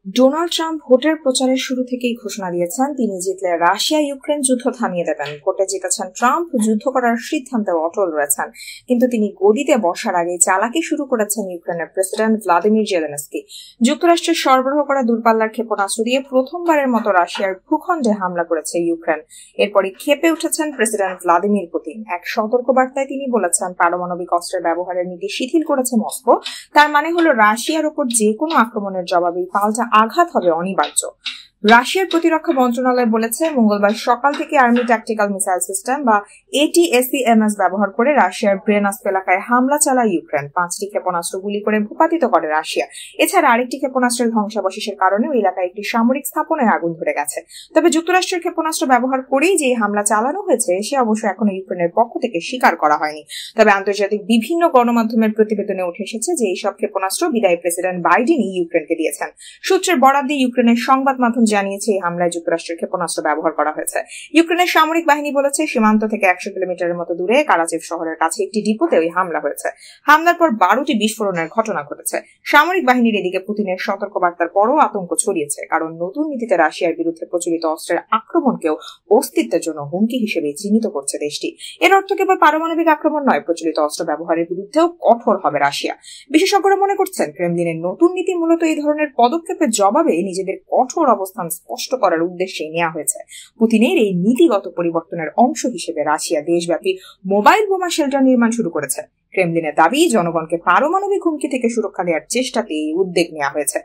Donald Trump ভোটের প্রচারের শুরু থেকেই ঘোষণা দিয়েছেন তিনি জিতলে রাশিয়া ইউক্রেন যুদ্ধ থামিয়ে দেবেন। ভোটে জিতেছেন ট্রাম্প, যুদ্ধ করার সিদ্ধান্তে অটল রয়েছেন, কিন্তু তিনি গদিতে বসার আগে চালাকি শুরু করেছেন ইউক্রেনের প্রেসিডেন্ট ভ্লাদিমির জেলেনস্কি। যুক্তরাষ্ট্রের সরবরাহ করা দূরপাল্লার ক্ষেপণাস্ত্র দিয়ে প্রথমবারের মতো রাশিয়ার ভূখণ্ডে হামলা করেছে ইউক্রেন। এরপরই ক্ষেপে উঠেছেন প্রেসিডেন্ট ভ্লাদিমির পুতিন। এক সতর্কবার্তায় তিনি বলেছেন, পারমাণবিক অস্ত্রের ব্যবহারের নীতি শিথিল করেছে মস্কো। তার মানে হলো রাশিয়ার উপর যে কোনো আক্রমণের জবাবেই পাল্টা আঘাত হবে অনিবার্য। রাশিয়ার প্রতিরক্ষা মন্ত্রণালয় বলেছে, মঙ্গলবার সকাল থেকে আর্মি ট্যাকটিক্যাল মিসাইল সিস্টেম বা ATACMS ব্যবহার করে রাশিয়ার ব্রেনাস্ক এলাকায় হামলা চালায় ইউক্রেন। 5টি ক্ষেপণাস্ত্র গুলি করে ভূপাতিত করে রাশিয়া। এছাড়া আরেকটি ক্ষেপণাস্ত্রের ধ্বংসাবশেষের কারণে ওই এলাকায় একটি সামরিক স্থাপনায় আগুন ধরে গেছে। তবে যুক্তরাষ্ট্রের ক্ষেপণাস্ত্র ব্যবহার করেই যে হামলা চালানো হয়েছে সে অবশ্য এখনো ইউক্রেনের পক্ষ থেকে স্বীকার করা হয়নি। তবে আন্তর্জাতিক বিভিন্ন গণমাধ্যমের প্রতিবেদনে উঠে এসেছে যে এইসব ক্ষেপণাস্ত্র বিদায়ী প্রেসিডেন্ট বাইডেনই ইউক্রেনকে দিয়েছেন। সূত্রের বরাত দিয়ে ইউক্রেনের সংবাদ মাধ্যম জানিয়েছে এই হামলায় যুক্তরাষ্ট্রের ক্ষেপণাস্ত্র ব্যবহার করা হয়েছে। ইউক্রেনের সামরিক বাহিনী বলেছে, সীমান্ত থেকে 100 কিলোমিটারের মতো দূরে কারাচিভ শহরের কাছে একটি ডিপোতে ওই হামলা হয়েছে। হামলার পর 12টি বিস্ফোরণের ঘটনা ঘটেছে। সামরিক বাহিনীর এদিকে পুতিনের সতর্কবার্তার পরও আতঙ্ক ছড়িয়েছে, কারণ নতুন নীতিতে রাশিয়ার বিরুদ্ধে প্রচলিত অস্ত্রের আক্রমণকেও অস্তিত্বের জন্য হুমকি হিসেবে চিহ্নিত করছে দেশটি। এর অর্থ কেবল পারমাণবিক আক্রমণ নয়, প্রচলিত অস্ত্র ব্যবহারের বিরুদ্ধেও কঠোর হবে রাশিয়া। বিশেষজ্ঞরা মনে করছেন, ক্রেমলিনের নতুন নীতি মূলত এই ধরনের পদক্ষেপের জবাবে নিজেদের কঠোর অবস্থান স্পষ্ট করার উদ্দেশ্যে নেওয়া হয়েছে। পুতিনের এই নীতিগত পরিবর্তনের অংশ হিসেবে রাশিয়া দেশব্যাপী মোবাইল বোমা শেল্টার নির্মাণ শুরু করেছে। ক্রেমলিনের দাবি, জনগণকে পারমাণবিক হুমকি থেকে সুরক্ষা দেওয়ার চেষ্টাতে এই উদ্যোগ নেওয়া হয়েছে।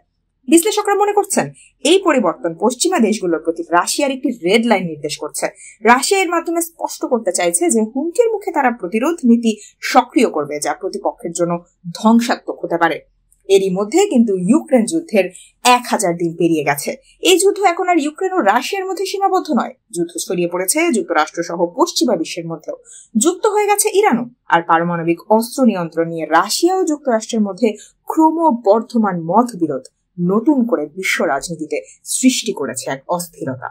বিশ্লেষকরা মনে করছেন, এই পরিবর্তন পশ্চিমা দেশগুলোর প্রতি রাশিয়ার একটি রেড লাইন নির্দেশ করছে। রাশিয়া এর মাধ্যমে স্পষ্ট করতে চাইছে যে হুমকির মুখে তারা প্রতিরোধ নীতি সক্রিয় করবে, যা প্রতিপক্ষের জন্য ধ্বংসাত্মক হতে পারে। এরই মধ্যে কিন্তু ইউক্রেন যুদ্ধের 1000 দিন পেরিয়ে গেছে। এই যুদ্ধ এখন আর ইউক্রেন ও রাশিয়ার মধ্যে সীমাবদ্ধ নয়। যুদ্ধ ছড়িয়ে পড়েছে যুক্তরাষ্ট্র সহ পশ্চিমা বিশ্বের মধ্যেও। যুক্ত হয়ে গেছে ইরানও। আর পারমাণবিক অস্ত্র নিয়ন্ত্রণ নিয়ে রাশিয়া ও যুক্তরাষ্ট্রের মধ্যে ক্রমবর্ধমান মতবিরোধ নতুন করে বিশ্ব রাজনীতিতে সৃষ্টি করেছে এক অস্থিরতা।